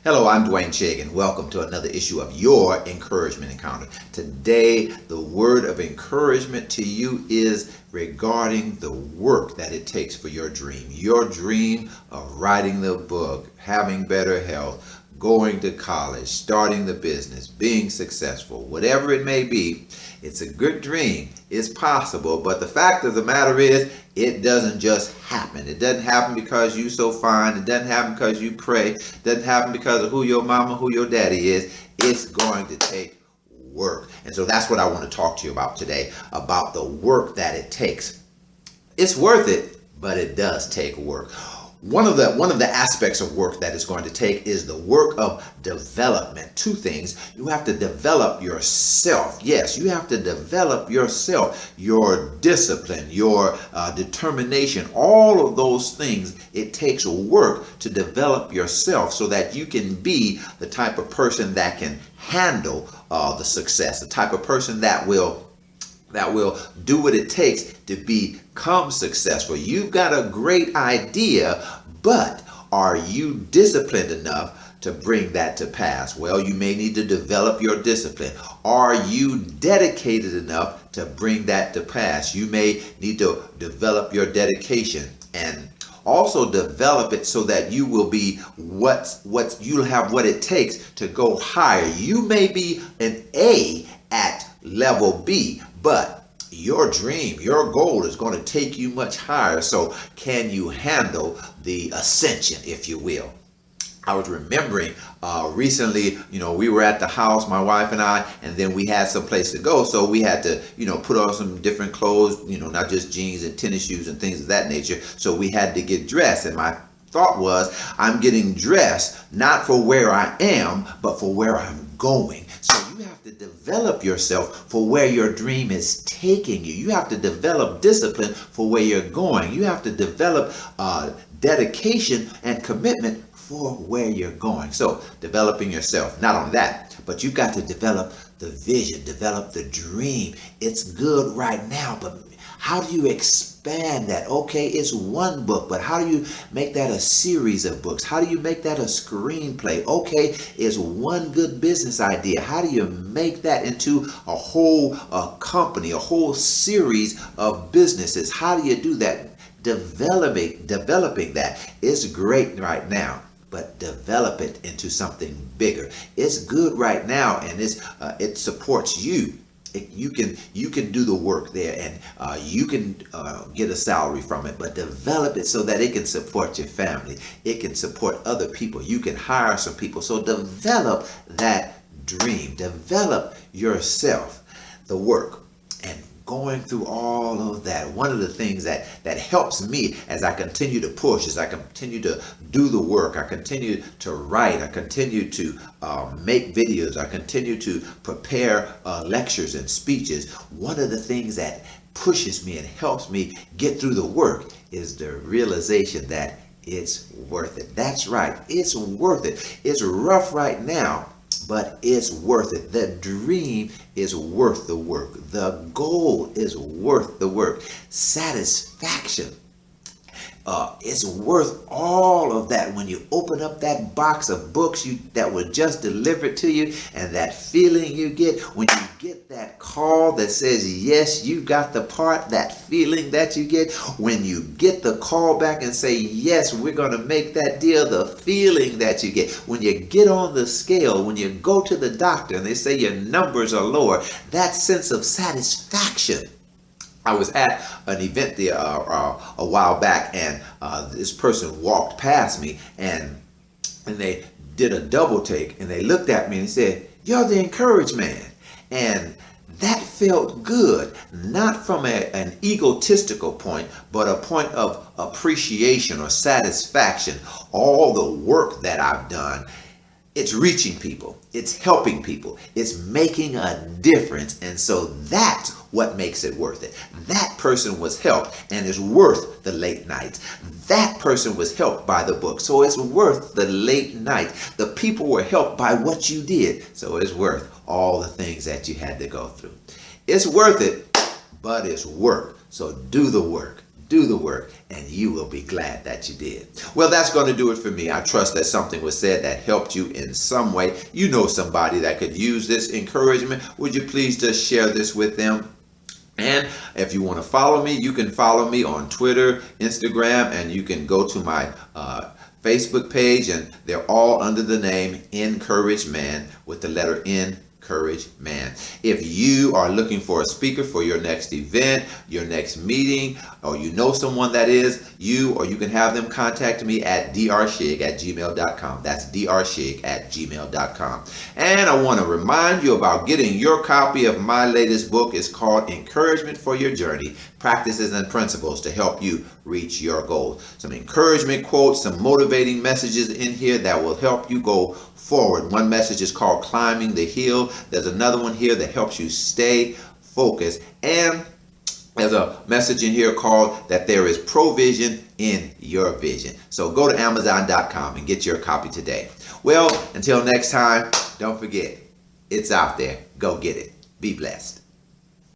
Hello, I'm Dwayne E.Shigg-It, and welcome to another issue of your encouragement encounter. Today, the word of encouragement to you is regarding the work that it takes for your dream. Your dream of writing the book, having better health, going to college, starting the business, being successful, whatever it may be. It's a good dream. It's possible, but the fact of the matter is, it doesn't just happen. It doesn't happen because you so fine. It doesn't happen because you pray. It doesn't happen because of who your mama, who your daddy is. It's going to take work. And so that's what I want to talk to you about today, about the work that it takes. It's worth it, but it does take work. One of the aspects of work that it's going to take is the work of development. Two things. You have to develop yourself. Yes, you have to develop yourself, your discipline, your determination, all of those things. It takes work to develop yourself so that you can be the type of person that can handle the success, the type of person that will do what it takes to become successful. You've got a great idea, but are you disciplined enough to bring that to pass? Well, you may need to develop your discipline. Are you dedicated enough to bring that to pass? You may need to develop your dedication and also develop it so that you will be you'll have what it takes to go higher. You may be an A at level B, but your dream, your goal is going to take you much higher. So can you handle the ascension, if you will? I was remembering recently, we were at the house, my wife and I, and then we had some place to go. So we had to, put on some different clothes, not just jeans and tennis shoes and things of that nature. So we had to get dressed. And my thought was, I'm getting dressed not for where I am, but for where I'm going. So you have to develop yourself for where your dream is taking you. You have to develop discipline for where you're going. You have to develop dedication and commitment for where you're going. So developing yourself, not only that, but you've got to develop the vision, develop the dream. It's good right now, but how do you expand that? Okay, it's one book, but how do you make that a series of books? How do you make that a screenplay? Okay, it's one good business idea. How do you make that into a whole company, a whole series of businesses? How do you do that? Developing that is great right now, but develop it into something bigger. It's good right now, and it supports you. You can do the work there, and you can get a salary from it, but develop it so that it can support your family. It can support other people. You can hire some people. So develop that dream. Develop yourself, the work. And going through all of that, one of the things that helps me as I continue to push, as I continue to do the work, I continue to write, I continue to make videos, I continue to prepare lectures and speeches. One of the things that pushes me and helps me get through the work is the realization that it's worth it. That's right, it's worth it. It's rough right now, but it's worth it. The dream is worth the work. The goal is worth the work. Satisfaction is worth all of that. When you open up that box of books that were just delivered to you, and that feeling you get when you get that call that says, yes, you got the part, that feeling that you get when you get the call back and say, yes, we're going to make that deal, the feeling that you get when you get on the scale, when you go to the doctor and they say your numbers are lower, that sense of satisfaction. I was at an event there a while back, and this person walked past me, and they did a double take, and they looked at me and said, "You're the encouraged man." And that felt good, not from an egotistical point, but a point of appreciation or satisfaction. All the work that I've done, it's reaching people, it's helping people, it's making a difference. And so that's what makes it worth it. That person was helped and is worth the late nights. That person was helped by the book, so it's worth the late night. The people were helped by what you did, so it's worth all the things that you had to go through. It's worth it, but it's work. So do the work. do the work, and you will be glad that you did. Well, that's going to do it for me. I trust that something was said that helped you in some way. You know somebody that could use this encouragement. Would you please just share this with them? And if you want to follow me, you can follow me on Twitter, Instagram, and you can go to my Facebook page, and they're all under the name Encourage Man with the letter N. Encourage Man. If you are looking for a speaker for your next event, your next meeting, or you know someone that is, you can have them contact me at drshigg@gmail.com. That's drshigg@gmail.com. And I want to remind you about getting your copy of my latest book. It's called Encouragement for Your Journey, Practices and Principles to Help You Reach Your Goals. Some encouragement quotes, some motivating messages in here that will help you go forward. One message is called Climbing the Hill. There's another one here that helps you stay focused. And there's a message in here called that there is provision in your vision. So go to Amazon.com and get your copy today. Well, until next time, don't forget, it's out there. Go get it. Be blessed.